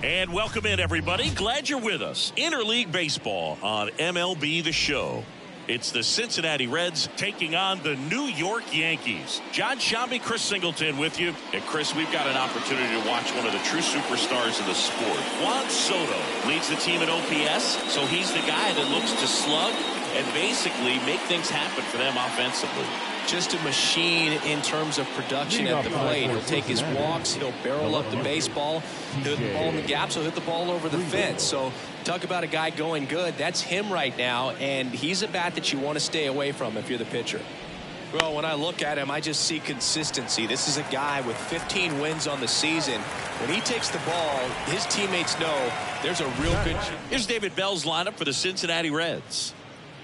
And welcome in, everybody. Glad you're with us. Interleague Baseball on MLB The Show. It's the Cincinnati Reds taking on the New York Yankees. John Shambi, Chris Singleton with you. And Chris, we've got an opportunity to watch one of the true superstars of the sport. Juan Soto leads the team in OPS, so he's the guy that looks to slug and basically make things happen for them offensively. Just a machine in terms of production at the plate. He'll take his walks, he'll barrel up the baseball, he'll hit the ball in the gaps, he'll hit the ball over the fence. So talk about a guy going good. That's him right now, and he's a bat that you want to stay away from if you're the pitcher. Well, when I look at him, I just see consistency. This is a guy with 15 wins on the season. When he takes the ball, his teammates know there's a real good chance. Here's David Bell's lineup for the Cincinnati Reds.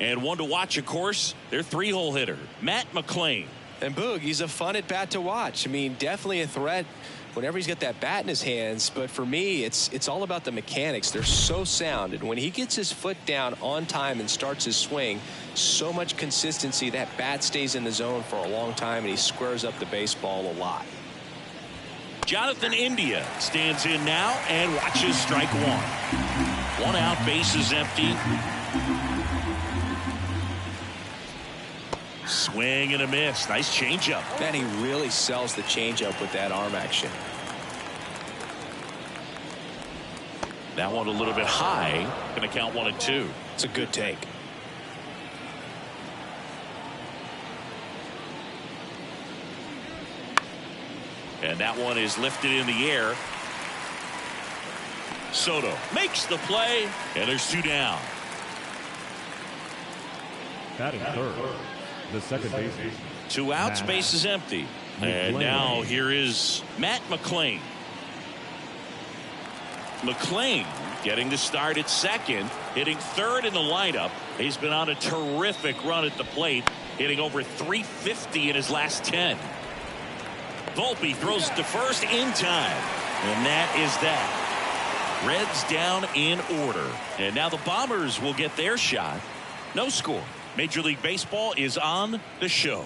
And one to watch, of course, their three-hole hitter, Matt McLain. And Boog, he's a fun at bat to watch. I mean, definitely a threat whenever he's got that bat in his hands. But for me, it's all about the mechanics. They're so sound. And when he gets his foot down on time and starts his swing, so much consistency, that bat stays in the zone for a long time, and he squares up the baseball a lot. Jonathan India stands in now and watches strike one. One out, bases empty. Swing and a miss. Nice changeup. And he really sells the changeup with that arm action. That one a little bit high. Going to count 1-2. It's a good take. And that one is lifted in the air. Soto makes the play, and there's two down. Batting third, the second baseman. Two outs, base is empty. And now here is Matt McLain. McLain getting the start at second, hitting third in the lineup. He's been on a terrific run at the plate, hitting over 350 in his last 10. Volpe throws it to first in time. And that is that. Reds down in order. And now the Bombers will get their shot. No score. Major League Baseball is on the show.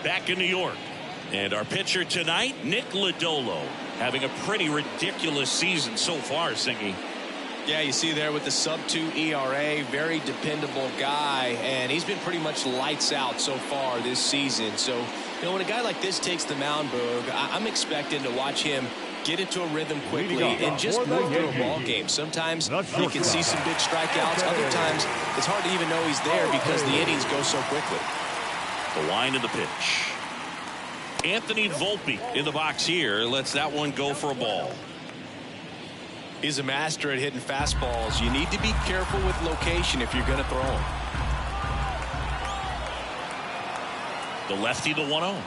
Back in New York. And our pitcher tonight, Nick Lodolo, having a pretty ridiculous season so far, Singy. Yeah, you see there with the sub-2 ERA, very dependable guy, and he's been pretty much lights out so far this season. So, you know, when a guy like this takes the mound, Boog, I'm expecting to watch him get into a rhythm quickly and just move through a ball game. Sometimes you can see some big strikeouts. Other times it's hard to even know he's there because the innings go so quickly. The line of the pitch. Anthony Volpe in the box here lets that one go for a ball. He's a master at hitting fastballs. You need to be careful with location if you're going to throw him. The lefty, the 1-0.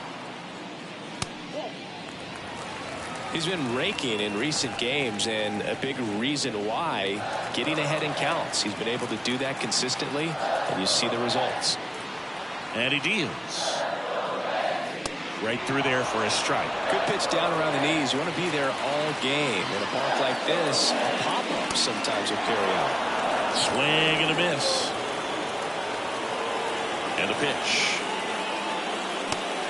He's been raking in recent games, and a big reason why, getting ahead in counts. He's been able to do that consistently, and you see the results. And he deals. Right through there for a strike. Good pitch down around the knees. You want to be there all game. In a park like this, a pop-up sometimes will carry out. Swing and a miss. And the pitch.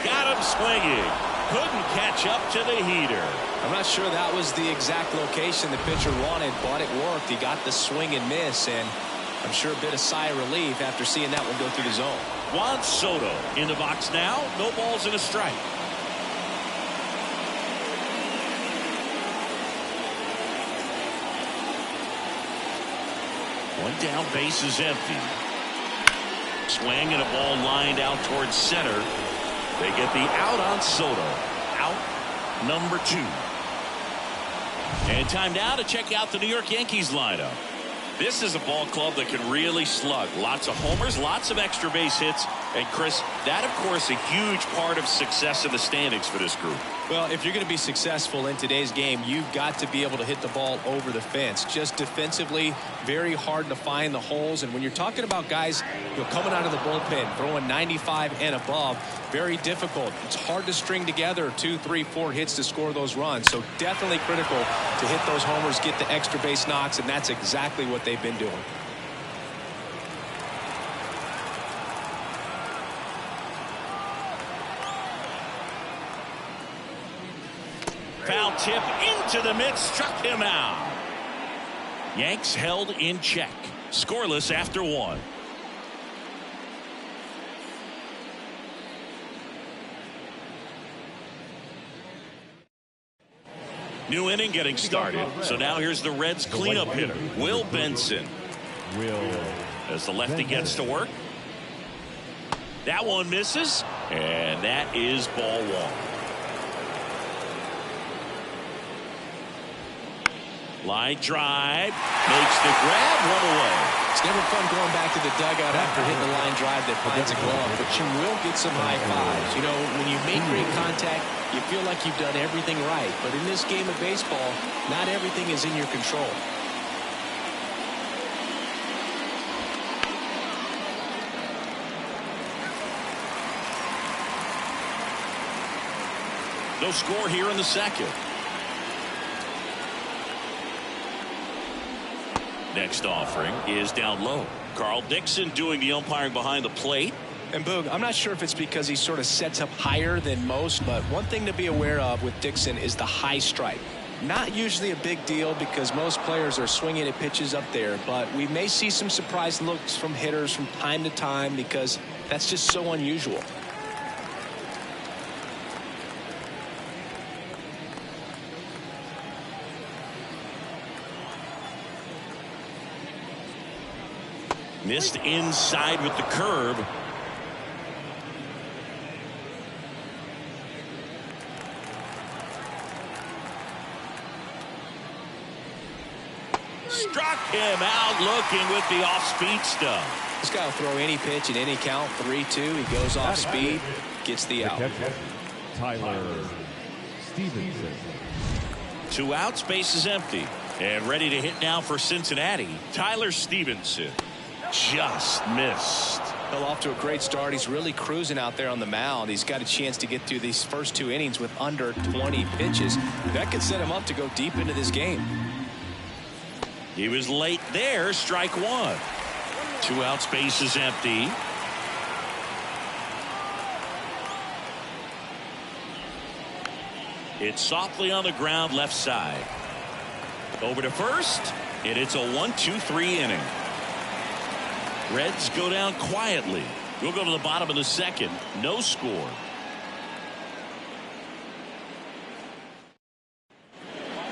Got him swinging. Couldn't catch up to the heater. I'm not sure that was the exact location the pitcher wanted, but it worked. He got the swing and miss, and I'm sure a bit of sigh of relief after seeing that one go through the zone. Juan Soto in the box now. No balls and a strike. One down, base is empty. Swing and a ball lined out towards center. They get the out on Soto. Out number 2. And time now to check out the New York Yankees lineup. This is a ball club that can really slug. Lots of homers, lots of extra base hits. And Chris, that of course a huge part of success in the standings for this group. Well, if you're going to be successful in today's game, you've got to be able to hit the ball over the fence. Just defensively, very hard to find the holes. And when you're talking about guys, you know, coming out of the bullpen, throwing 95 and above, very difficult. It's hard to string together 2, 3, 4 hits to score those runs. So definitely critical to hit those homers, get the extra base knocks, and that's exactly what they've been doing. foul tip into the mid, struck him out. Yanks held in check. Scoreless after 1. New inning getting started. So now here's the Reds cleanup hitter, Will Benson. As the lefty gets to work. That one misses. And that is ball 1. Line drive. Makes the grab, run away. It's never fun going back to the dugout after hitting the line drive that finds a glove, but you will get some high fives. You know, when you make great contact, you feel like you've done everything right. But in this game of baseball, not everything is in your control. No score here in the second. Next offering is down low. Carl Dixon doing the umpiring behind the plate. And Boog, I'm not sure if it's because he sort of sets up higher than most, but one thing to be aware of with Dixon is the high strike. Not usually a big deal because most players are swinging at pitches up there, but we may see some surprise looks from hitters from time to time because that's just so unusual. Missed inside with the curve. Struck him out looking with the off-speed stuff. This guy will throw any pitch in any count. 3-2. He goes off speed, gets the out. Tyler Stevenson. 2 outs, base is empty. And ready to hit now for Cincinnati, Tyler Stevenson. Just missed. Well, off to a great start. He's really cruising out there on the mound. He's got a chance to get through these first 2 innings with under 20 pitches. That could set him up to go deep into this game. He was late there. Strike 1. 2 outs, base is empty. It's softly on the ground, left side. Over to first, and it's a 1-2-3 inning. Reds go down quietly. We'll go to the bottom of the second. No score.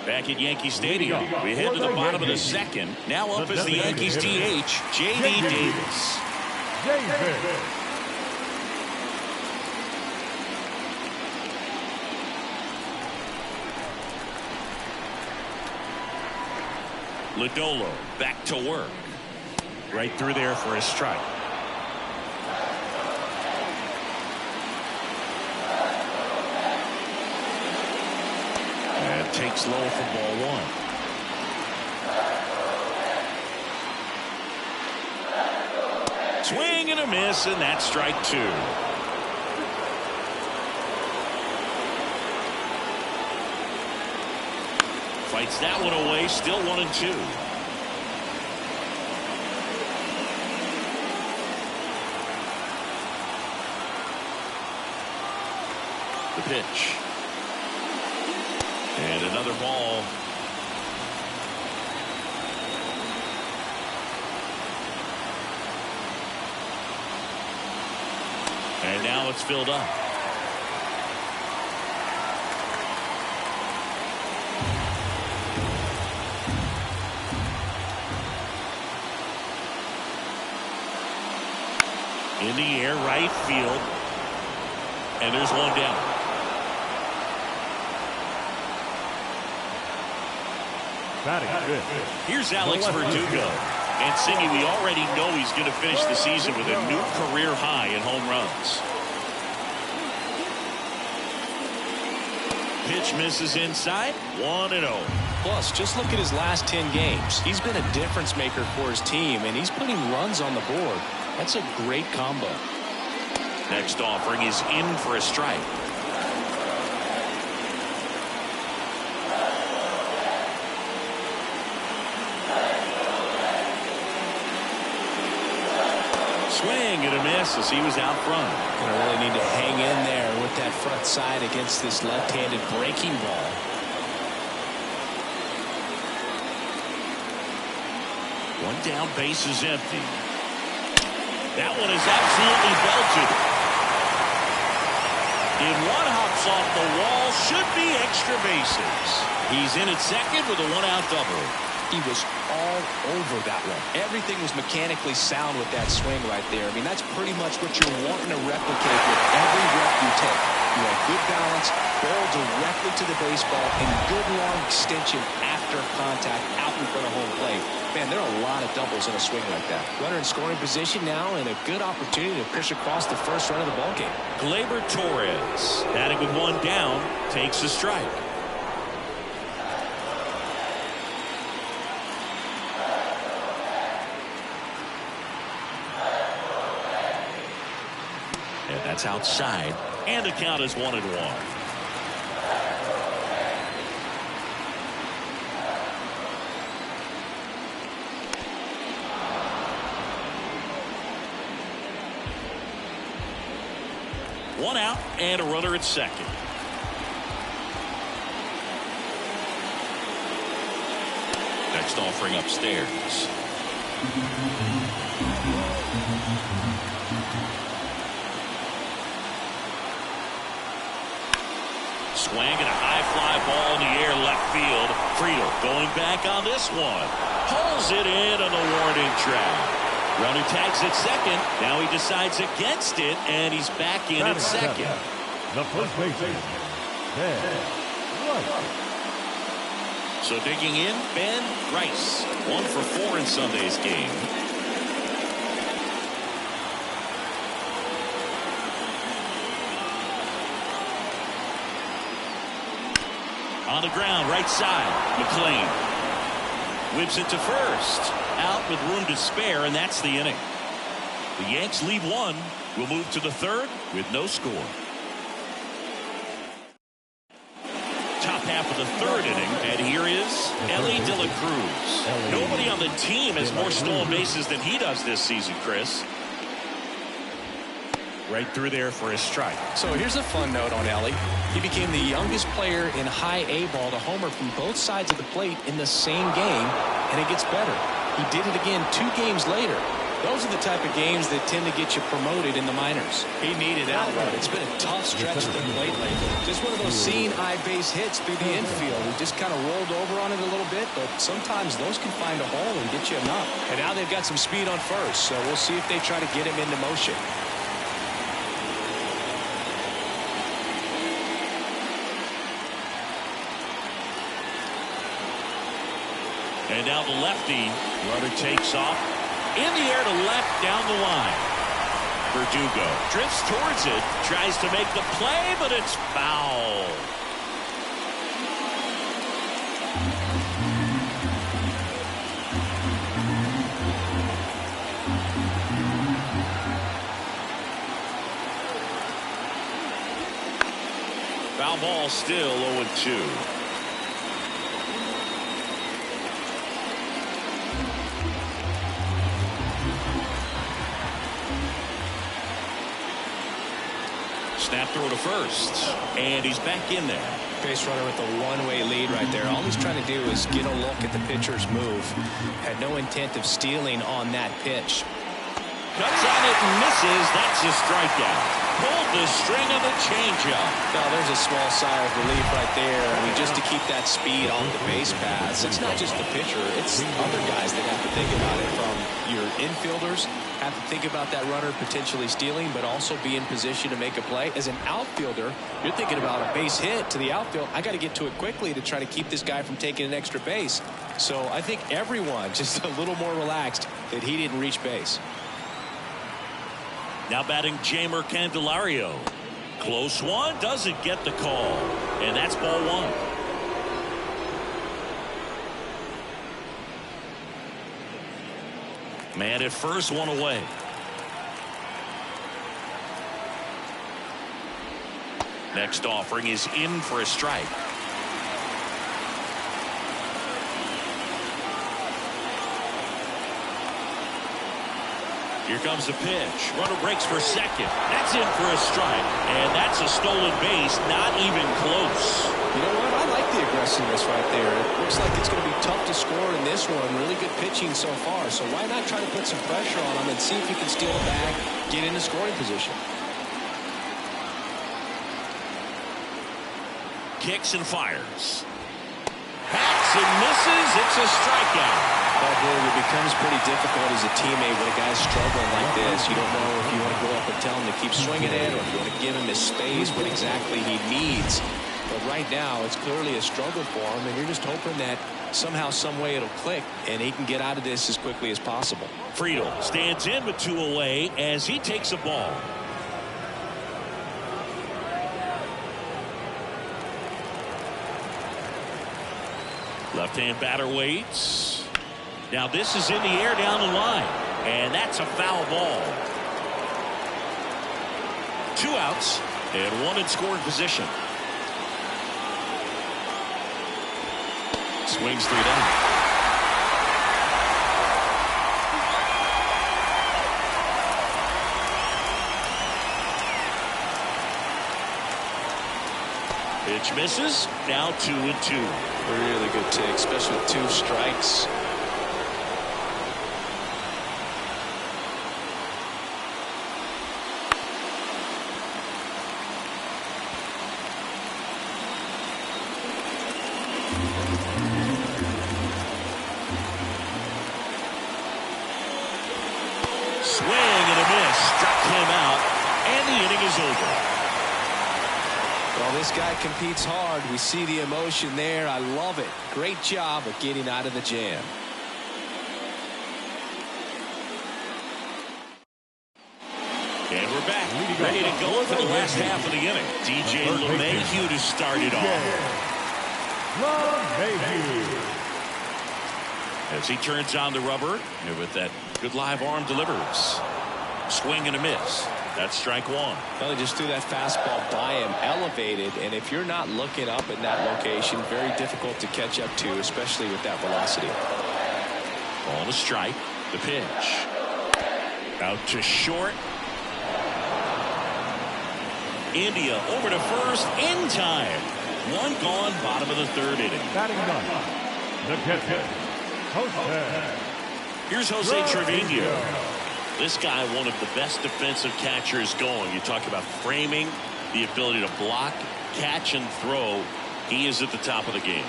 Back at Yankee Stadium, we head to the bottom of the second. Now up is the Yankees DH, J.D. Davis. Lodolo back to work. Right through there for a strike. And takes low for ball 1. Swing and a miss, and that's strike 2. Fights that one away, still 1-2. The pitch. And another ball. And now it's filled up. In the air, right field. And there's one down. Here's Alex Verdugo. And Singy, we already know he's going to finish the season with a new career high in home runs. Pitch misses inside. 1-0. Plus, just look at his last 10 games. He's been a difference maker for his team, and he's putting runs on the board. That's a great combo. Next offering is in for a strike. Swing and a miss as he was out front. Gonna really need to hang in there with that front side against this left-handed breaking ball. One down, base is empty. That one is absolutely belted. In one, hops off the wall, should be extra bases. He's in at second with a one-out double. He was all over that one. Everything was mechanically sound with that swing right there. I mean, that's pretty much what you're wanting to replicate with every rep you take. You have good balance, barrel directly to the baseball, and good long extension after contact out in front of home plate. Man, there are a lot of doubles in a swing like that. Runner in scoring position now, and a good opportunity to push across the first run of the ballgame. Gleyber Torres, batting with one down, takes a strike. And that's outside, and the count is 1-1. One out and a runner at second. Next offering upstairs. Swing and a high fly ball in the air left field. Friedel going back on this one. Pulls it in on the warning track. Runner tags at second. Now he decides against it, and he's back in at second. The first baseman, Ben Rice. So digging in, Ben Rice. 1 for 4 in Sunday's game. On the ground, right side, McLean. Whips it to first. Out with room to spare, and that's the inning. The Yanks lead 1. We'll move to the third with no score. Top half of the third inning, and here is Ellie De La Cruz. Nobody on the team has more stolen bases than he does this season, Chris. Right through there for his strike. So here's a fun note on Ellie. He became the youngest player in high A ball to homer from both sides of the plate in the same game, and it gets better. He did it again 2 games later. Those are the type of games that tend to get you promoted in the minors. He needed that one. It's been a tough stretch at the plate lately. Just one of those seeing eye base hits through the infield. He just kind of rolled over on it a little bit, but sometimes those can find a hole and get you a knock. And now they've got some speed on first, so we'll see if they try to get him into motion. And now the lefty. Runner takes off. In the air to left down the line. Verdugo drifts towards it. Tries to make the play, but it's foul. Foul ball still 0-2. Snap throw to first, and he's back in there. Base runner with a one-way lead right there. All he's trying to do is get a look at the pitcher's move. Had no intent of stealing on that pitch. Cuts on it and misses. That's a strikeout. Pulled the string of the changeup. Now there's a small sigh of relief right there. I mean, just to keep that speed off the base paths. It's not just the pitcher. It's other guys that have to think about it. From your infielders have to think about that runner potentially stealing, but also be in position to make a play. As an outfielder, you're thinking about a base hit to the outfield. I got to get to it quickly to try to keep this guy from taking an extra base. So I think everyone just a little more relaxed that he didn't reach base. Now batting Jamer Candelario. Close one, doesn't get the call. And that's ball 1. Man at first, 1 away. Next offering is in for a strike. Here comes the pitch. Runner breaks for second. That's in for a strike. And that's a stolen base. Not even close. You know what? I like the aggressiveness right there. It looks like it's going to be tough to score in this one. Really good pitching so far. So why not try to put some pressure on him and see if you can steal the bag, get into scoring position. Kicks and fires. Hacks and misses. It's a strikeout. Well, boy, it becomes pretty difficult as a teammate when a guy's struggling like this. You don't know if you want to go up and tell him to keep swinging it, or if you want to give him his space, what exactly he needs. But right now, it's clearly a struggle for him, and you're just hoping that somehow, some way it'll click, and he can get out of this as quickly as possible. Friedel stands in with 2 away as he takes a ball. Left-hand batter waits. Now this is in the air down the line, and that's a foul ball. 2 outs and 1 in scoring position. Swings 3 down. Pitch misses. Now 2-2. Really good take, especially with 2 strikes. Swing and a miss. Struck him out, and the inning is over. Well, this guy competes hard. We see the emotion there. I love it. Great job of getting out of the jam. And we're back, ready to go for the last half of the inning. DJ LeMahieu to start it off. As he turns on the rubber, and with that good live arm delivers. Swing and a miss. That's strike 1. Well, he just threw that fastball by him, elevated, and if you're not looking up in that location, very difficult to catch up to, especially with that velocity. Ball to strike. The pitch. Out to short. India over to first in time. 1 gone, bottom of the 3rd inning. Batting gun. The catcher, Jose. Here's Jose Trevino. This guy, one of the best defensive catchers going. You talk about framing, the ability to block, catch, and throw. He is at the top of the game.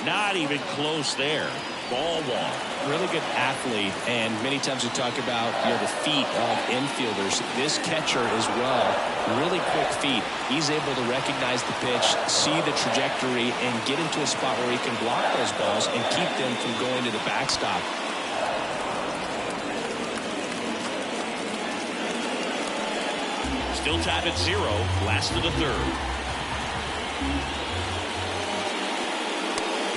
Not even close there. Ball 1. Really good athlete, and many times we talk about the feet of infielders. This catcher as well, really quick feet. He's able to recognize the pitch, see the trajectory, and get into a spot where he can block those balls and keep them from going to the backstop. Still tied at 0. Last of the 3rd.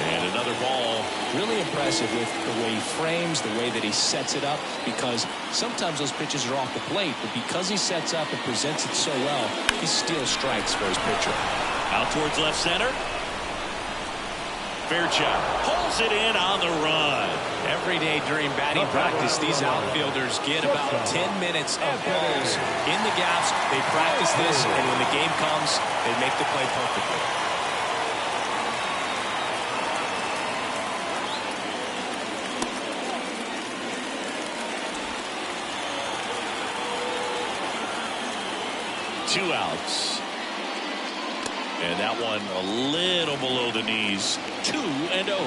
And another ball. Really impressive with the way he frames, the way that he sets it up, because sometimes those pitches are off the plate, but because he sets up and presents it so well, he steals strikes for his pitcher. Out towards left center. Fairchild pulls it in on the run. Every day during batting practice, these outfielders get about 10 minutes of balls in the gaps. They practice this, and when the game comes, they make the play perfectly. Two outs. And that one a little below the knees. 2-0.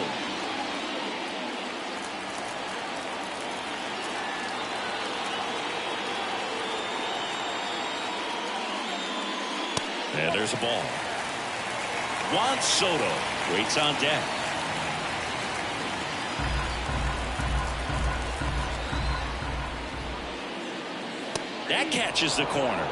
And there's a ball. Juan Soto waits on deck. That catches the corner.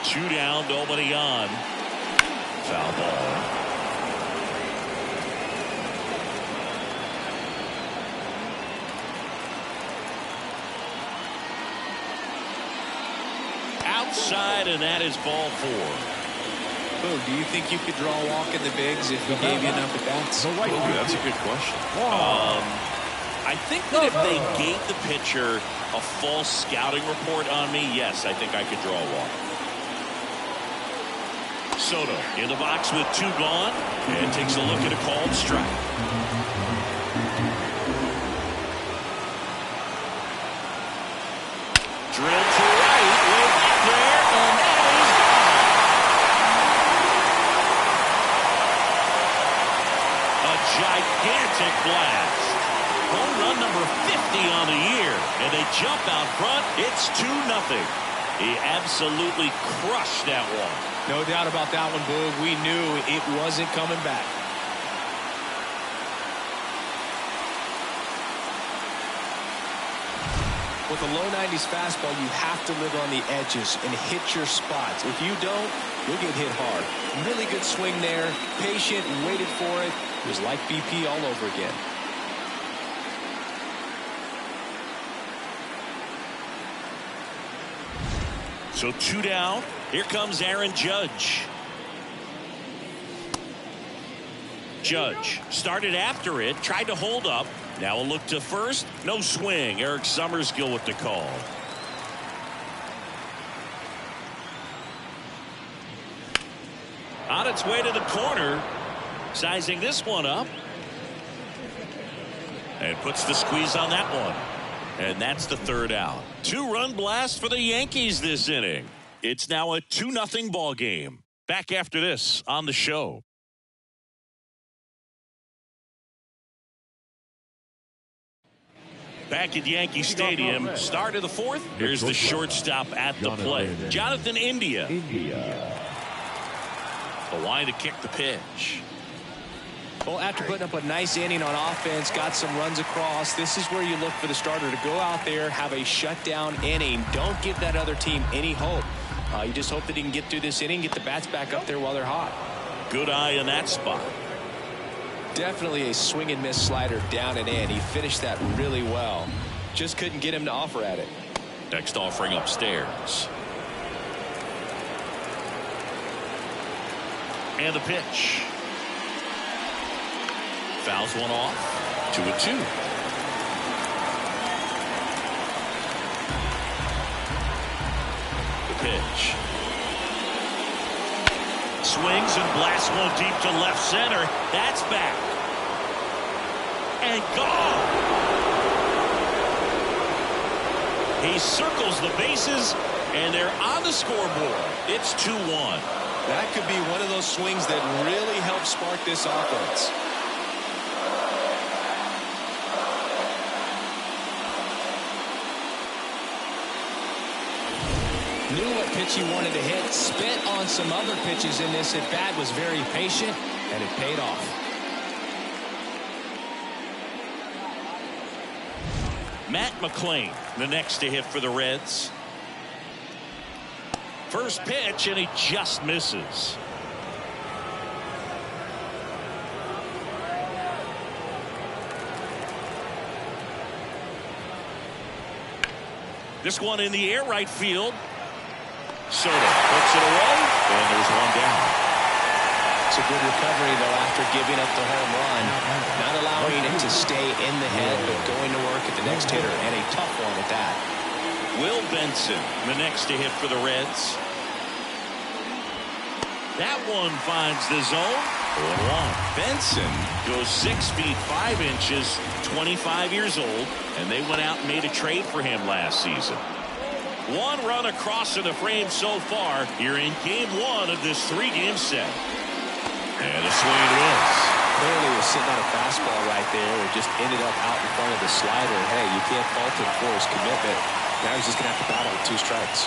Two down, nobody on. Foul ball. Outside, and that is ball 4. Boog, do you think you could draw a walk in the bigs if we gave you enough at bats? That's a good question. I think that if they gave the pitcher a false scouting report on me, yes, I think I could draw a walk. Soto in the box with 2 gone and takes a look at a called strike. Drilled to right, way back there, and that is gone. A gigantic blast. Home run number 50 on the year, and they jump out front. It's 2-0. He absolutely crushed that one. No doubt about that one, Boog. We knew it wasn't coming back. With a low 90s fastball, you have to live on the edges and hit your spots. If you don't, you'll get hit hard. Really good swing there. Patient, waited for it. It was like BP all over again. So 2 down. Here comes Aaron Judge. Judge started after it, tried to hold up. Now a look to first. No swing. Eric Summerskill with the call. On its way to the corner. Sizing this one up. And puts the squeeze on that one. And that's the 3rd out. 2-run blast for the Yankees this inning. It's now a 2-0 ball game. Back after this on the show. Back at Yankee Stadium, start of the 4th. Here's the shortstop at the plate. Jonathan India. The line to kick the pitch. Well, after putting up a nice inning on offense, got some runs across, this is where you look for the starter to go out there, have a shutdown inning. Don't give that other team any hope. You just hope that he can get through this inning, get the bats back up there while they're hot. Good eye in that spot. Definitely a swing and miss slider down and in. He finished that really well. Just couldn't get him to offer at it. Next offering upstairs. And the pitch. Fouls one off. 2-2. The pitch. Swings and blasts one deep to left center. That's back. And gone. He circles the bases, and they're on the scoreboard. It's 2-1. That could be one of those swings that really helps spark this offense. Knew what pitch he wanted to hit, spent on some other pitches in this at bat, was very patient, and it paid off. Matt McClain, the next to hit for the Reds. First pitch, and he just misses. This one in the air, right field. Soto puts it away, and there's one down. It's a good recovery, though, after giving up the home run. Not allowing it to stay in the head, but going to work at the next hitter, and a tough one at that. Will Benson, the next to hit for the Reds. That one finds the zone. 0-1. Benson goes 6 feet 5 inches, 25 years old, and they went out and made a trade for him last season. 1 run across in the frame so far here in game 1 of this 3-game set. And a swing and a miss. Clearly was sitting on a fastball right there. It just ended up out in front of the slider. Hey, you can't fault him for his commitment. Now he's just going to have to battle with 2 strikes.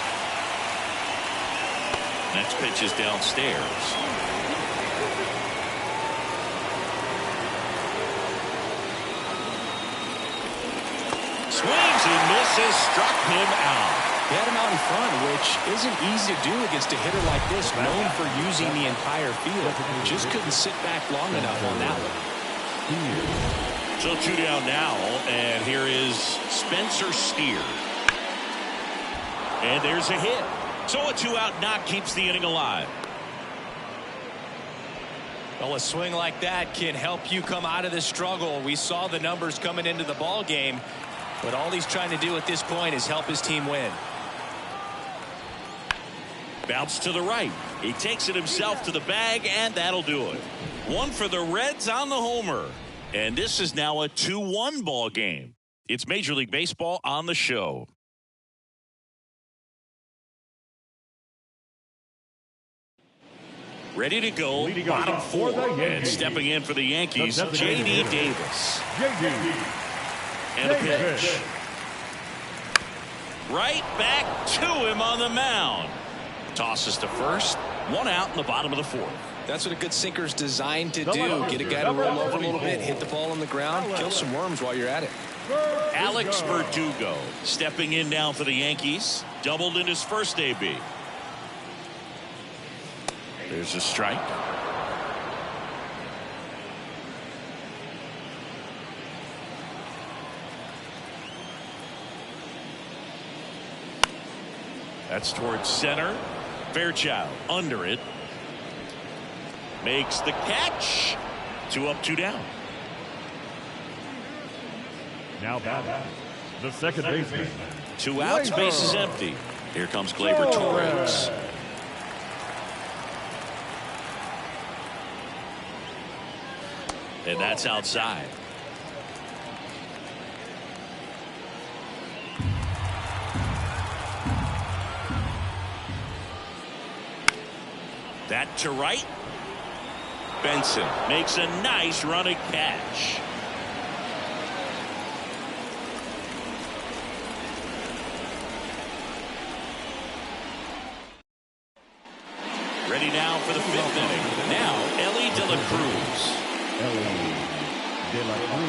Next pitch is downstairs. Swings and misses, struck him out. He had him out in front, which isn't easy to do against a hitter like this, known for using the entire field. Just couldn't sit back long enough on that one. So 2 down now, and here is Spencer Steer. And there's a hit. So a 2-out knock keeps the inning alive. Well, a swing like that can help you come out of the struggle. We saw the numbers coming into the ball game, but all he's trying to do at this point is help his team win. Bounce to the right. He takes it himself to the bag, and that'll do it. One for the Reds on the homer. And this is now a 2-1 ball game. It's Major League Baseball on the show. Ready to go, bottom four, and stepping in for the Yankees, J.D. Davis. And a pitch. Right back to him on the mound. Tosses to first, one out in the bottom of the fourth. That's what a good sinker's designed to do. Get a guy to roll over a little bit, hit the ball on the ground, kill some worms while you're at it. Alex Verdugo stepping in now for the Yankees. Doubled in his first AB. There's a strike. That's towards center. Fairchild under it. Makes the catch. 2 up, 2 down. Now batting, the second baseman. 2 outs, base is empty. Here comes Gleyber Torres. And that's outside. That to right. Benson makes a nice running catch. Ready now for the 5th inning. Now, Ellie De La Cruz.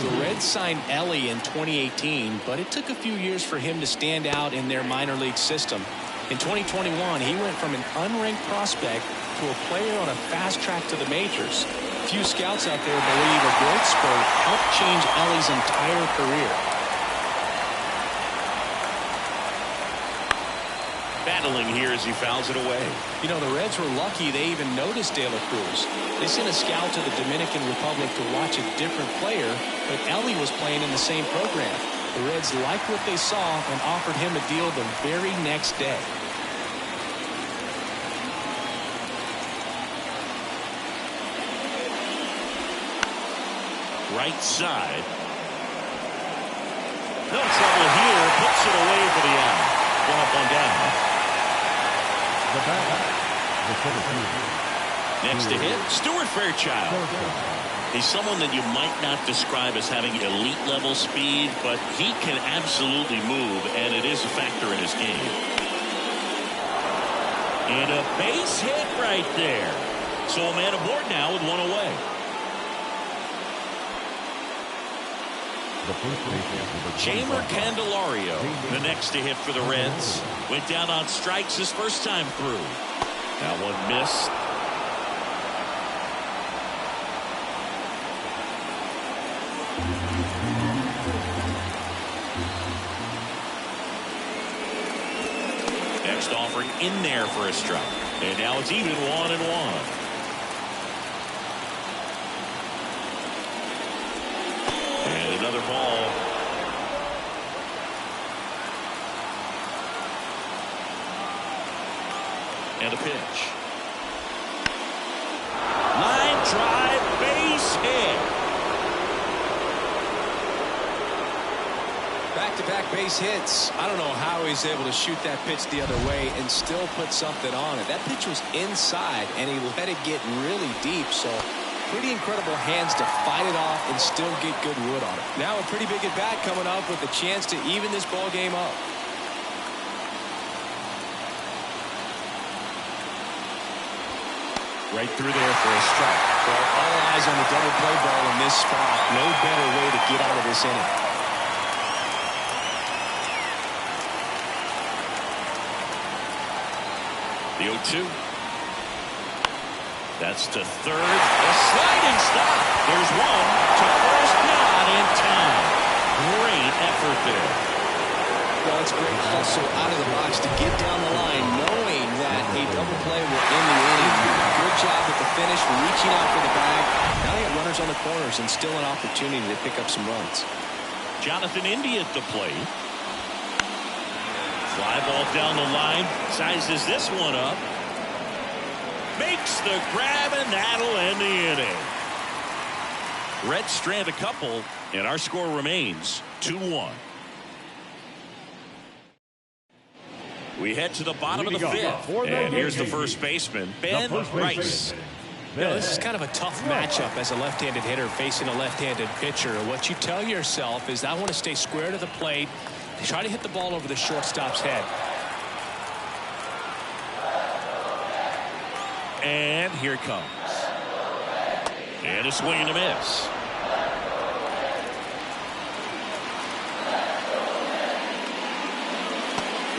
The Reds signed Ellie in 2018, but it took a few years for him to stand out in their minor league system. In 2021, he went from an unranked prospect to a player on a fast track to the majors. Few scouts out there believe a growth spurt helped change Ellie's entire career. Battling here as he fouls it away. You know, the Reds were lucky they even noticed De La Cruz. They sent a scout to the Dominican Republic to watch a different player, but Ellie was playing in the same program. The Reds liked what they saw and offered him a deal the very next day. Right side. No trouble here. Puts it away for the out. 1 up, 1 down. Next to hit, Stuart Fairchild. He's someone that you might not describe as having elite level speed, but he can absolutely move, and it is a factor in his game. And a base hit right there. So a man aboard now with 1 away. Jamer Candelario, the next to hit for the Reds. Went down on strikes his first time through. That one missed. Next offering in there for a strike. And now it's even 1-1. Another ball. And a pitch. Line drive, base hit. Back-to-back base hits. I don't know how he's able to shoot that pitch the other way and still put something on it. That pitch was inside, and he let it get really deep, so pretty incredible hands to fight it off and still get good wood on it. Now a pretty big at-bat coming up with a chance to even this ball game up. Right through there for a strike. Well, all eyes on the double play ball in this spot. No better way to get out of this inning. The 0-2. That's to third. A sliding stop. There's one to first, not in time. Great effort there. Well, it's great also out of the box to get down the line knowing that a double play will end the inning. Good job at the finish, reaching out for the bag, on the corners and still an opportunity to pick up some runs. Jonathan India at the plate. Fly ball down the line. Sizes this one up. Makes the grab, and that'll end the inning. Reds strand a couple, and our score remains 2-1. We head to the bottom of the fifth, and here's the first baseman, Ben Rice. You know, this is kind of a tough matchup as a left-handed hitter facing a left-handed pitcher. What you tell yourself is, I want to stay square to the plate, try to hit the ball over the shortstop's head. And here it comes. And a swing and a miss.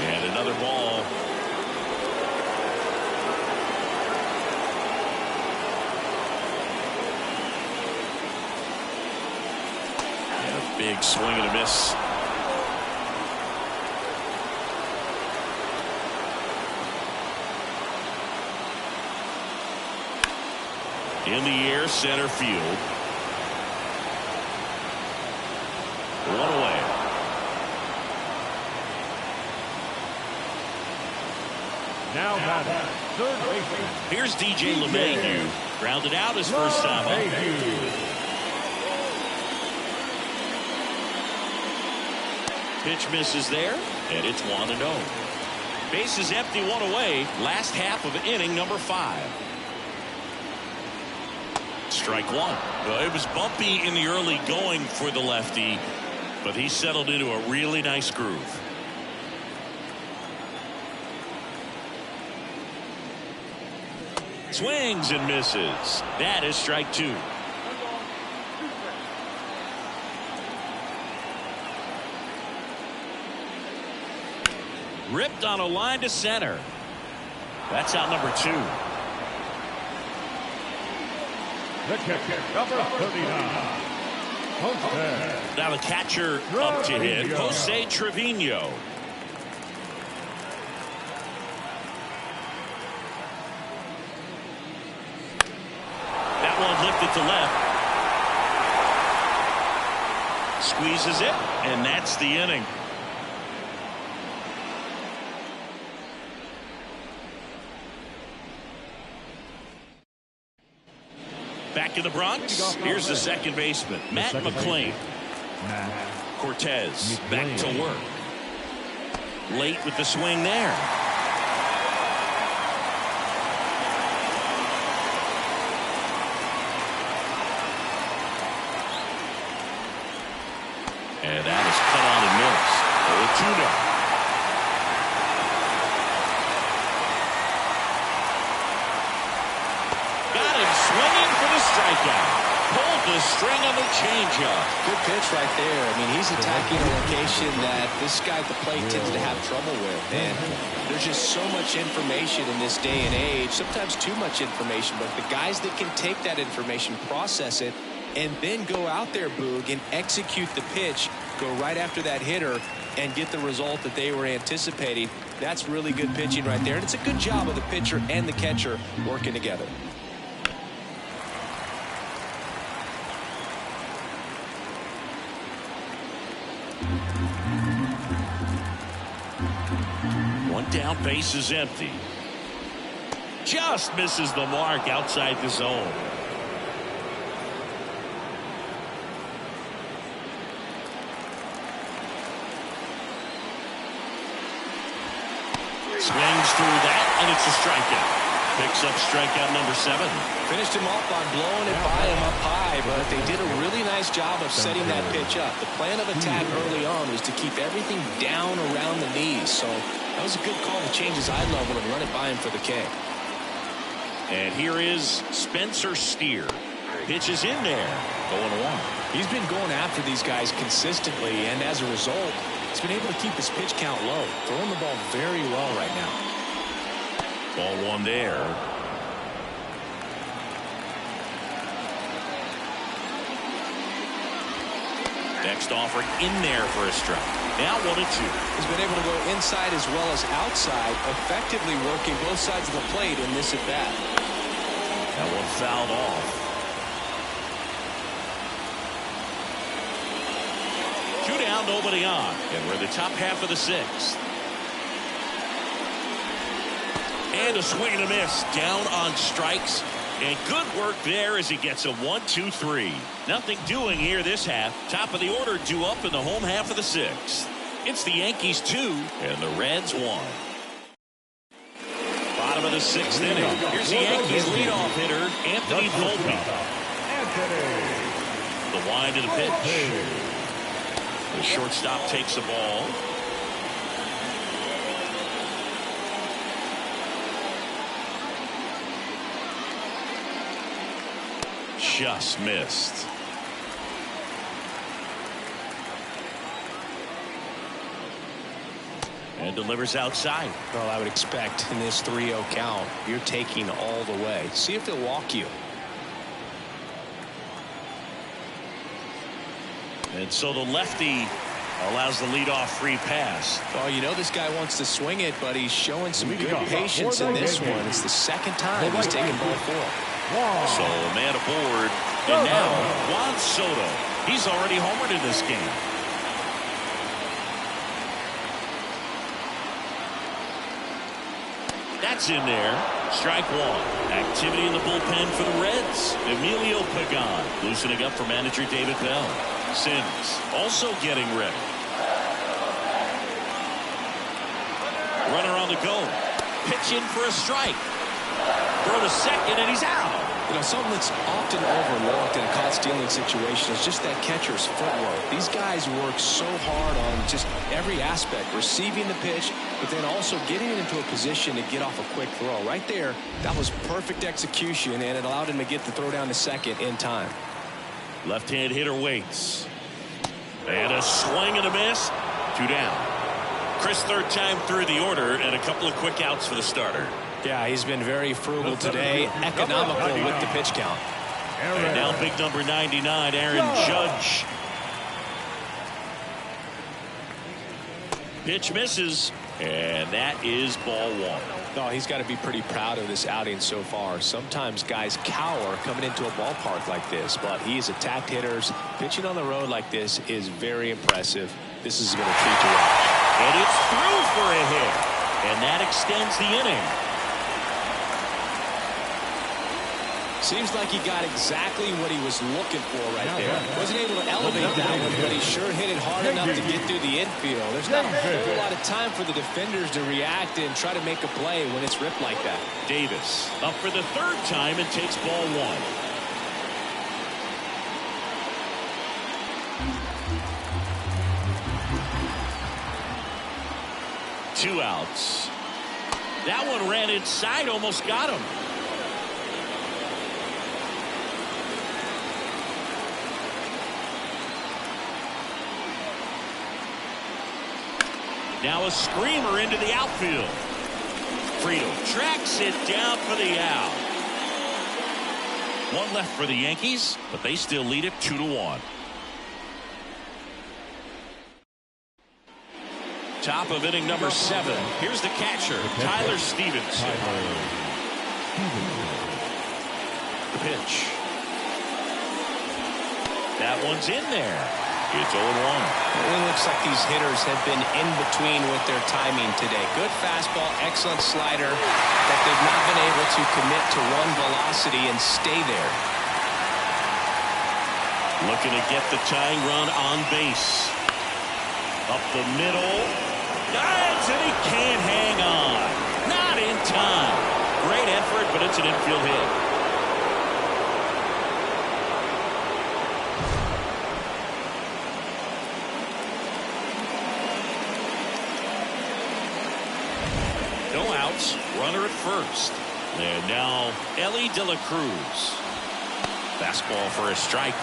And another ball. And a big swing and a miss. In the air, center field. One away. Now batting, third baseman. Here's DJ LeMahieu. Grounded out his first time up. Pitch misses there, and it's 1-0. Bases empty, one away. Last half of inning number 5. Strike one. Well, it was bumpy in the early going for the lefty, but he settled into a really nice groove. Swings and misses. That is strike 2. Ripped on a line to center. That's out number 2. The catcher, number 39. Jose. Now the catcher up to hit, Jose Trevino. That one lifted to left. Squeezes it, and that's the inning. Back in the Bronx, here's the second baseman, Matt McClain. Cortez back to work. Late with the swing there. And that is cut on and missed. 0-2 now. Swinging for the strikeout. Pulled the string on the changeup. Good pitch right there. I mean, he's attacking a location that this guy at the plate tends to have trouble with. And there's just so much information in this day and age, sometimes too much information. But the guys that can take that information, process it, and then go out there, Boog, and execute the pitch, go right after that hitter, and get the result that they were anticipating, that's really good pitching right there. And it's a good job of the pitcher and the catcher working together. Down, base is empty. Just misses the mark outside the zone. Swings through that, and it's a strikeout. Picks up strikeout number 7. Finished him off by blowing it by him up high, but they did a really nice job of setting that pitch up. The plan of attack early on was to keep everything down around the knees, so that was a good call to change his eye level and run it by him for the K. And here is Spencer Steer. Pitches in there. 0-1. He's been going after these guys consistently, and as a result, he's been able to keep his pitch count low. Throwing the ball very well right now. Ball 1 there. Next offer in there for a strike. Now 1-2. He's been able to go inside as well as outside, effectively working both sides of the plate in this at bat. That one fouled off. down, nobody on. And we're in the top half of the sixth. And a swing and a miss. Down on strikes. And good work there as he gets a 1-2-3. Nothing doing here this half. Top of the order due up in the home half of the sixth. It's the Yankees 2 and the Reds 1. Bottom of the sixth inning. Here's the Yankees leadoff hitter, Anthony Volpe. The wind of the pitch. The shortstop takes the ball. Just missed. And delivers outside. Well, I would expect in this 3-0 count, you're taking all the way. See if they'll walk you. And so the lefty allows the leadoff free pass. Oh, you know this guy wants to swing it, but he's showing some good patience in this one. It's the second time he's taken ball 4. So a man aboard. And now Juan Soto. He's already homered in this game. That's in there. Strike 1. Activity in the bullpen for the Reds. Emilio Pagan loosening up for manager David Bell. Sims also getting ready. Runner on the go. Pitch in for a strike. Throw to second, and he's out. You know, something that's often overlooked in a caught stealing situation is just that catcher's footwork. These guys work so hard on just every aspect, receiving the pitch, but then also getting into a position to get off a quick throw. Right there, that was perfect execution, and it allowed him to get the throw down to second in time. Left-hand hitter waits. And a swing and a miss. 2 down. Chris, third time through the order, and a couple of quick outs for the starter. Yeah, he's been very frugal today, economical with the pitch count. And now big number 99, Aaron Judge. Pitch misses, and that is ball 1. Oh, he's got to be pretty proud of this outing so far. Sometimes guys cower coming into a ballpark like this, but he's attacked hitters. Pitching on the road like this is very impressive. This is going to treat you well. And it's through for a hit, and that extends the inning. Seems like he got exactly what he was looking for right there. Wasn't able to elevate that one, but he sure hit it hard enough to get through the infield. There's not a whole lot of time for the defenders to react and try to make a play when it's ripped like that. Davis up for the third time and takes ball 1. Two outs. That one ran inside, almost got him. Now a screamer into the outfield. Friedel tracks it down for the out. One left for the Yankees, but they still lead it 2-1. Top of inning number 7. Here's the catcher, Tyler Stevenson. The pitch. That one's in there. It's 0-1. It looks like these hitters have been in between with their timing today. Good fastball, excellent slider, but they've not been able to commit to one velocity and stay there. Looking to get the tying run on base. Up the middle. Dives, and he can't hang on. Not in time. Great effort, but it's an infield hit. No outs. Runner at first. And now Ellie De La Cruz. Fastball for a strike.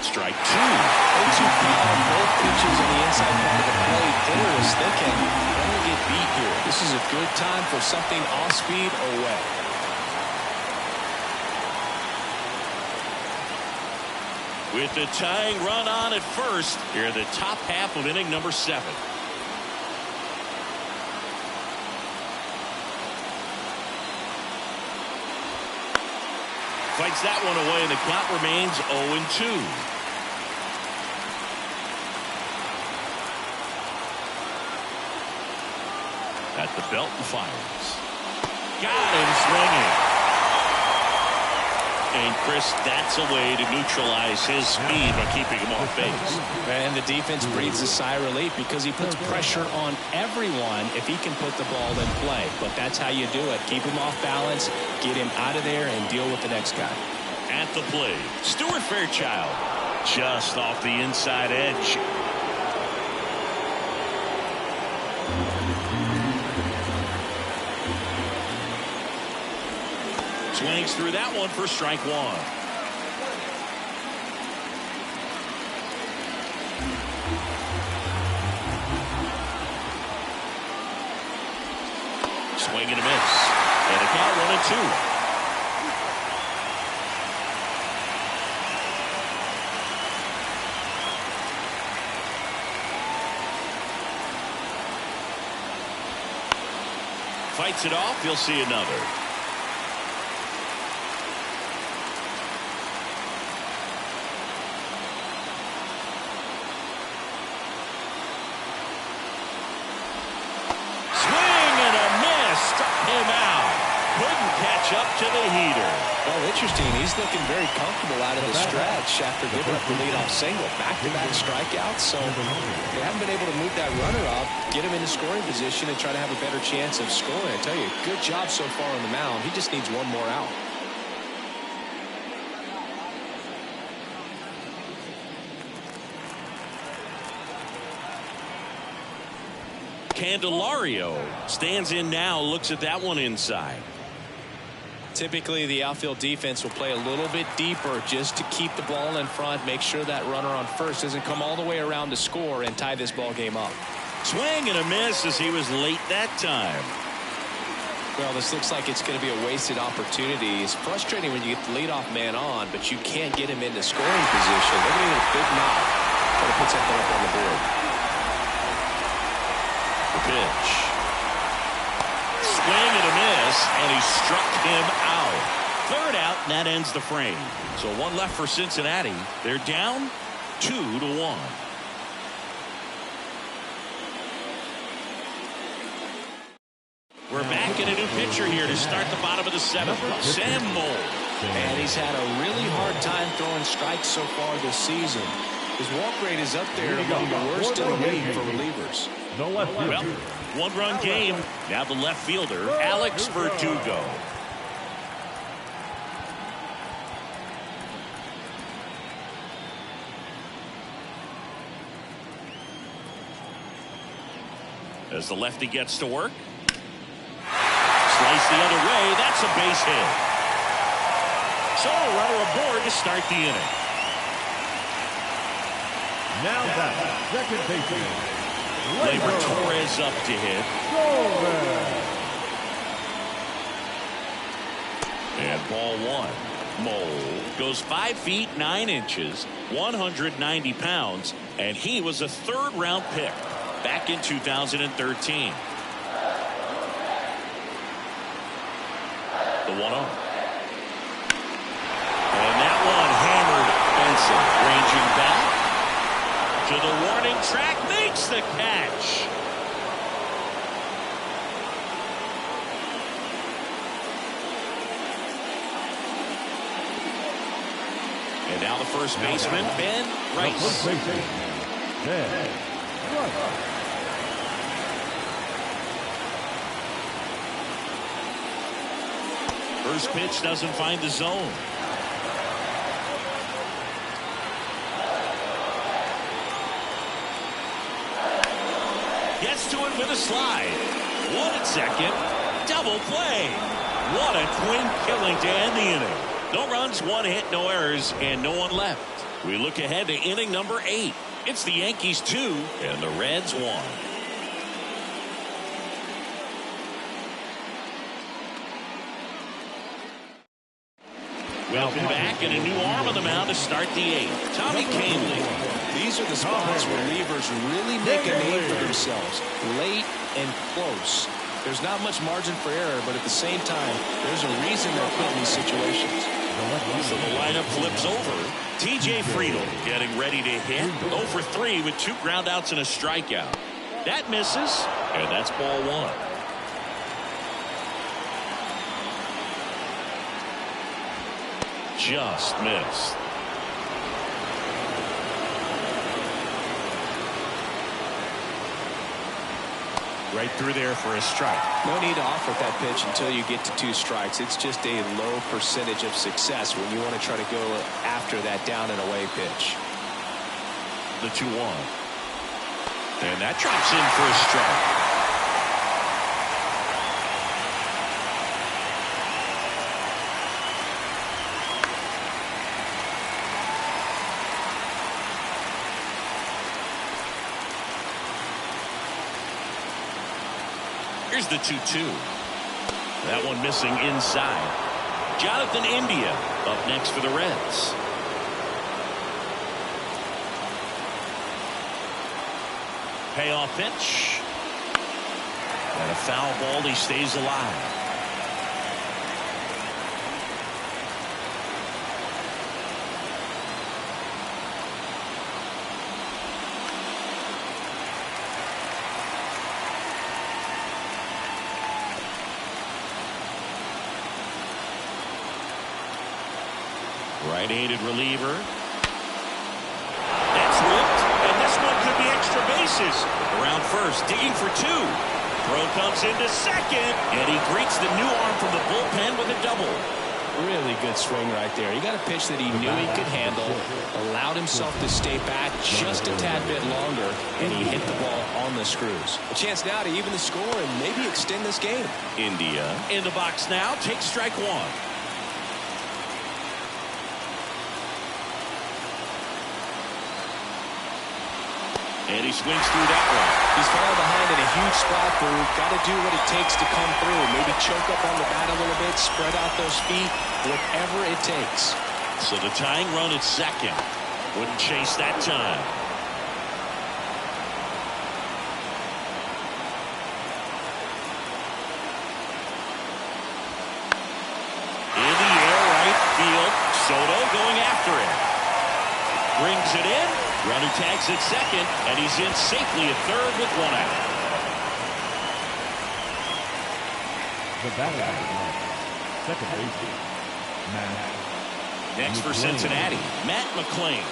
Strike 2. 0-2 count, both pitches on the inside part of the plate. Hitter is thinking, I'm going to get beat here. This is a good time for something off speed or wet. With the tying run on at first, here in the top half of inning number 7. Fights that one away, and the count remains 0-2. At the belt and fires. Got him swinging. And Chris, that's a way to neutralize his speed by keeping him off base. And the defense breathes a sigh of relief because he puts pressure on everyone if he can put the ball in play. But that's how you do it. Keep him off balance, get him out of there, and deal with the next guy. At the plate, Stuart Fairchild, just off the inside edge. Swings through that one for strike one. Swing and a miss. And a count 1-2. Fights it off. You'll see another. Up to the heater. Well, interesting. He's looking very comfortable out of the stretch after giving up the leadoff single. Back-to-back strikeouts. So they haven't been able to move that runner up, get him into scoring position, and try to have a better chance of scoring. I tell you, good job so far on the mound. He just needs one more out. Candelario stands in now, looks at that one inside. Typically, the outfield defense will play a little bit deeper just to keep the ball in front, make sure that runner on first doesn't come all the way around to score and tie this ball game up. Swing and a miss as he was late that time. Well, this looks like it's going to be a wasted opportunity. It's frustrating when you get the leadoff man on, but you can't get him into scoring position. Look at a big knock. Try to put something up on the board. The pitch. Swing and a miss, and he struck him out. Third out, and that ends the frame. So one left for Cincinnati. They're down 2-1. We're back in a new pitcher here to start the bottom of the seventh. Sam Moll. And he's had a really hard time throwing strikes so far this season. His walk rate is up there among the worst in the league for relievers. Well, one-run game. Now the left fielder, Alex Verdugo. As the lefty gets to work. Slice the other way. That's a base hit. So a runner aboard to start the inning. Now that second baseman. Labor Torres up to hit. And ball one. Moll goes 5 feet 9 inches, 190 pounds, and he was a third-round pick back in 2013. The 1-0. And that one hammered Benson, ranging back to the warning track, makes the catch. And now the first baseman, Ben Rice. First pitch doesn't find the zone. Gets to it with a slide. One at second. Double play. What a twin killing to end the inning. No runs, 1 hit, no errors, and no one left. We look ahead to inning number 8. It's the Yankees 2 and the Reds 1. Welcome back, and a new arm on the mound to start the 8th. Tommy Kahnle. These are the spots where relievers really make a name for themselves. Late and close. There's not much margin for error, but at the same time, there's a reason they're put in these situations. So the lineup flips over. T.J. Friedel getting ready to hit. 0 for 3 with 2 groundouts and a strikeout. That misses, and that's ball 1. Just missed. Right through there for a strike. No need to offer that pitch until you get to 2 strikes. It's just a low percentage of success when you want to try to go after that down and away pitch. The 2-1. And that drops in for a strike. Here's the 2-2. That one missing inside. Jonathan India up next for the Reds. Payoff pitch. And a foul ball. He stays alive. Right-handed reliever. That's whipped, and this one could be extra bases. Around first, digging for 2. Throw comes into second, and he greets the new arm from the bullpen with a double. Really good swing right there. He got a pitch that he knew he could handle, allowed himself to stay back just a tad bit longer, and he hit the ball on the screws. A chance now to even the score and maybe extend this game. India in the box now, takes strike 1. And he swings through that one. He's falling behind in a huge spot, Boo. Got to do what it takes to come through. Maybe choke up on the bat a little bit, spread out those feet, whatever it takes. So the tying run at second. Wouldn't chase that time. In the air, right field. Soto going after it. Brings it in. Runner tags at second, and he's in safely at third with 1 out. The batter, second baseman, Matt. Next for Cincinnati, Matt McClain.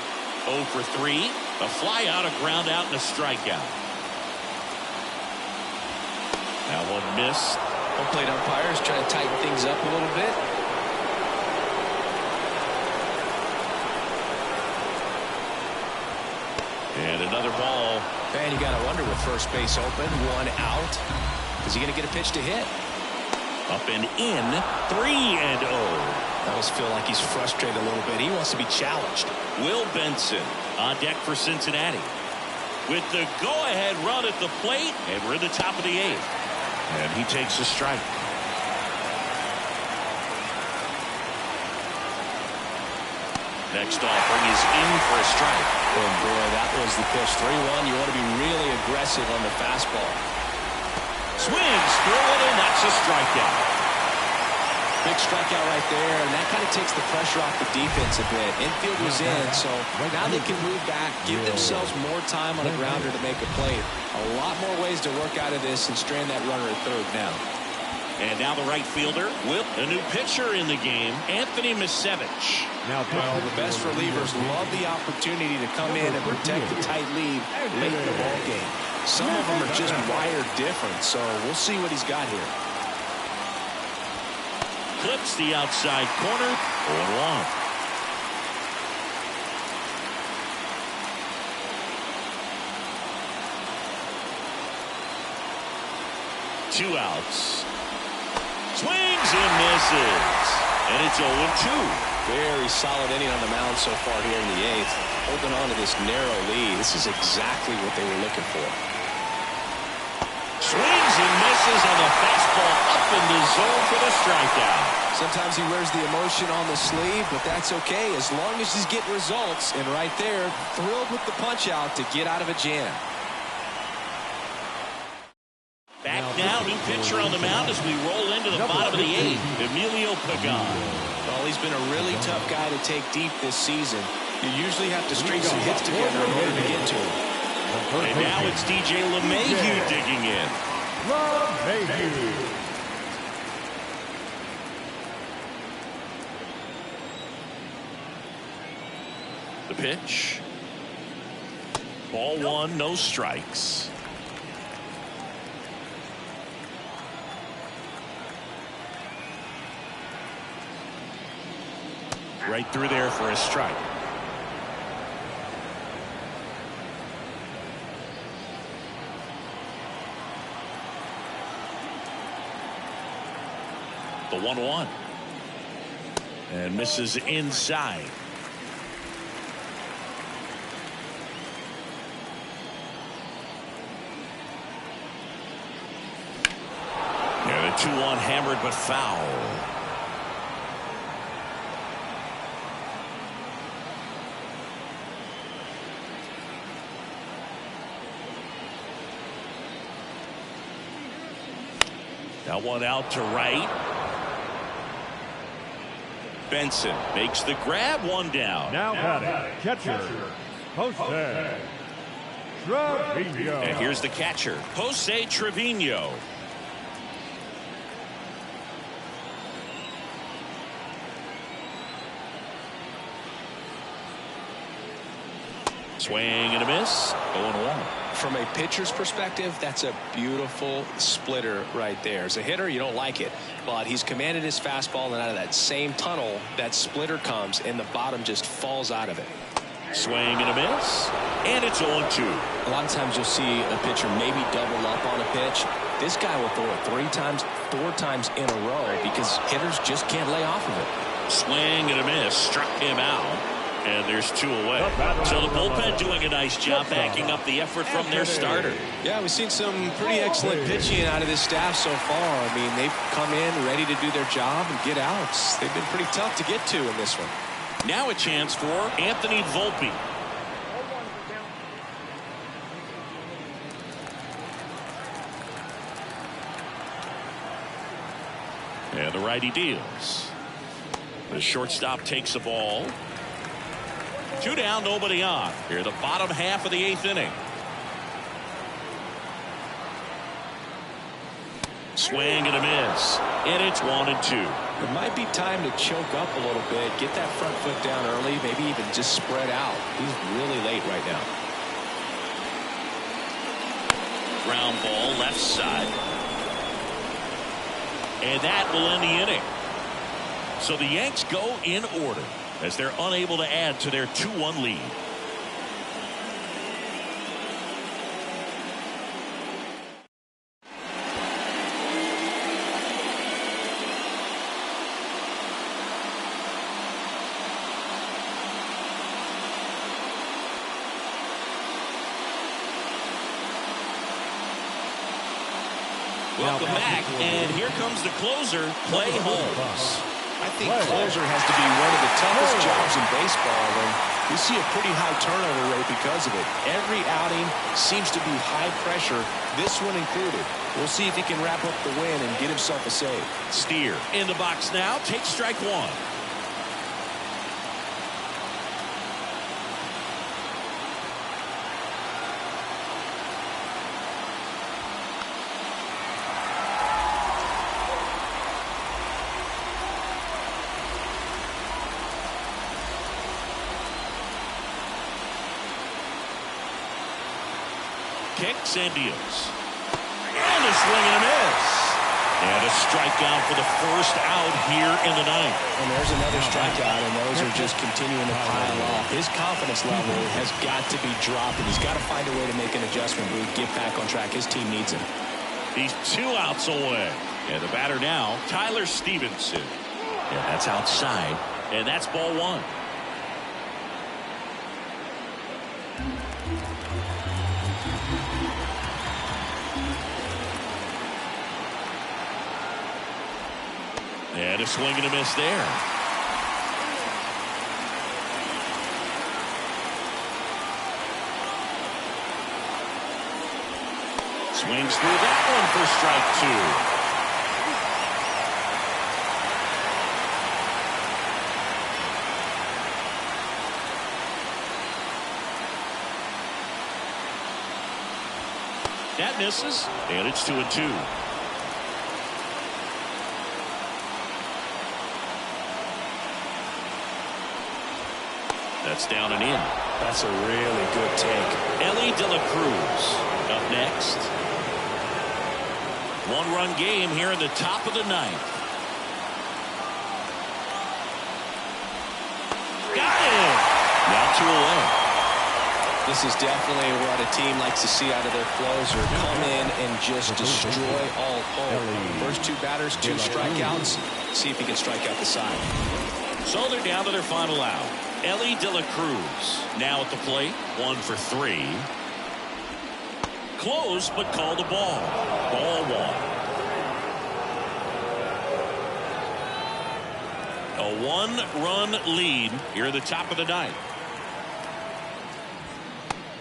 0 for 3, a fly out, a ground out, and a strikeout. That one missed. Home plate umpires trying to tighten things up a little bit. And another ball. Man, you got to wonder with first base open, 1 out. Is he going to get a pitch to hit? Up and in, 3-0. I almost feel like he's frustrated a little bit. He wants to be challenged. Will Benson on deck for Cincinnati. With the go-ahead run at the plate, and we're in the top of the 8th. And he takes a strike. Next offering is in for a strike. Oh boy, that was the pitch. 3-1. You want to be really aggressive on the fastball. Swings through it, and that's a strikeout. Big strikeout right there, and that kind of takes the pressure off the defense a bit. Infield was in, so now they can move back, give themselves more time on a grounder to make a play. A lot more ways to work out of this and strand that runner at third now. And now the right fielder, a new pitcher in the game, Anthony Misevich. Well, the best relievers love the opportunity to come in and protect the tight lead late in the ball game. Some of them are just wired different, so we'll see what he's got here. Clips the outside corner, 0-1. Two outs. Swings and misses. And it's 0-2. Very solid inning on the mound so far here in the 8th. Holding on to this narrow lead. This is exactly what they were looking for. Swings and misses on the fastball up in the zone for the strikeout. Sometimes he wears the emotion on the sleeve, but that's okay as long as he's getting results. And right there, thrilled with the punch out to get out of a jam. Back now. New pitcher on the mound as we roll into the bottom of the 8th. Emilio Pagan. Well, he's been a really tough guy to take deep this season. You usually have to string some hits together in order to get to him. And now it's DJ LeMahieu digging in. The pitch. Ball 1, no strikes. Right through there for a strike. The 1-1. And misses inside. And a 2-1 hammered but foul. That one out to right. Benson makes the grab, 1 down. Now batting, catcher, Jose Trevino. And here's the catcher, Jose Trevino. Swing and a miss. 0-1. From a pitcher's perspective, that's a beautiful splitter right there. As a hitter, you don't like it, but he's commanded his fastball, and out of that same tunnel, that splitter comes, and the bottom just falls out of it. Swing and a miss, and it's 0-2. A lot of times you'll see a pitcher maybe double up on a pitch. This guy will throw it 3 times, 4 times in a row because hitters just can't lay off of it. Swing and a miss, struck him out. And there's 2 away. So the bullpen doing a nice job backing up the effort from their starter. Yeah, we've seen some pretty excellent pitching out of this staff so far. I mean, they've come in ready to do their job and get outs. They've been pretty tough to get to in this one. Now a chance for Anthony Volpe. And the righty deals. The shortstop takes the ball. 2 down, nobody on. Here, the bottom half of the 8th inning. Swing and a miss. And it's 1-2. It might be time to choke up a little bit, get that front foot down early, maybe even just spread out. He's really late right now. Ground ball left side. And that will end the inning. So the Yanks go in order as they're unable to add to their 2-1 lead. Welcome back, and here comes the closer, Clay Holmes. I think closer has to be one of the toughest jobs in baseball, and we see a pretty high turnover rate because of it. Every outing seems to be high pressure, this one included. We'll see if he can wrap up the win and get himself a save. Steer in the box now, takes strike 1. Kicks and deals. And a swing and a miss. And a strikeout for the first out here in the 9th. And there's another strikeout, and those are just continuing to pile off. His confidence level has got to be dropping. He's got to find a way to make an adjustment, Booth, get back on track. His team needs him. He's 2 outs away. And the batter now, Tyler Stevenson. And that's outside. And that's ball 1. And a swing and a miss there. Swings through that one for strike 2. That misses, and it's 2-2. That's down and in. That's a really good take. Delen up next. One-run game here in the top of the ninth. Got it! Now 2 away. This is definitely what a team likes to see out of their closer. Come in and just destroy all hope. First 2 batters, 2 strikeouts. See if he can strike out the side. So they're down to their final out. Delen now at the plate. 1 for 3. Close, but called the ball. Ball 1. A 1-run lead here at the top of the ninth.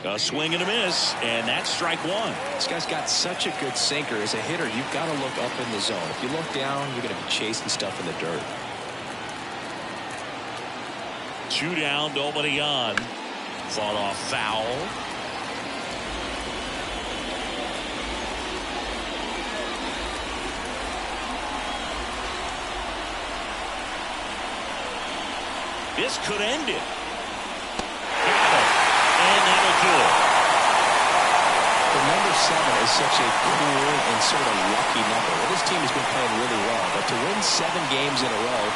A swing and a miss, and that's strike 1. This guy's got such a good sinker. As a hitter, you've got to look up in the zone. If you look down, you're going to be chasing stuff in the dirt. 2 down, nobody on. Fought off foul. This could end it. The number 7 is such a cool and sort of lucky number. Well, this team has been playing really well, but to win 7 games in a row,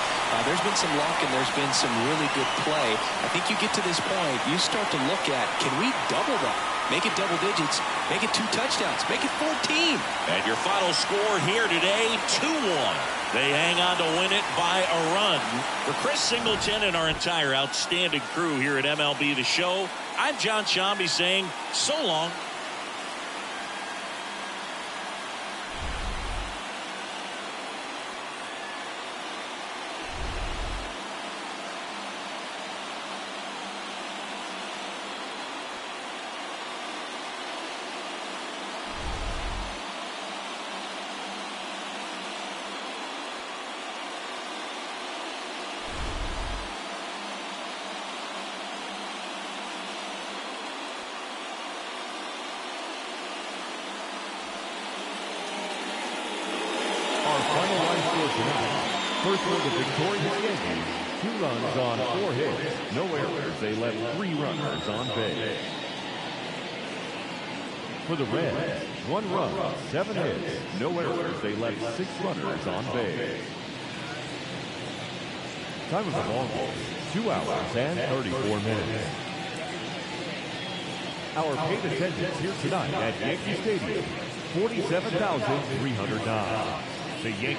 there's been some luck and there's been some really good play. I think you get to this point, you start to look at, can we double that? Make it double digits. Make it 2 touchdowns. Make it 14. And your final score here today, 2-1. They hang on to win it by a run. For Chris Singleton and our entire outstanding crew here at MLB The Show, I'm John Shambi saying so long. First for the victorious Yankees, 2 runs on 4 hits, no errors. They left 3 runners on base. For the Reds, 1 run, 7 hits, no errors. They left 6 runners on base. Time of the ball game, 2 hours and 34 minutes. Our paid attendance here tonight at Yankee Stadium, 47,309. The Yankees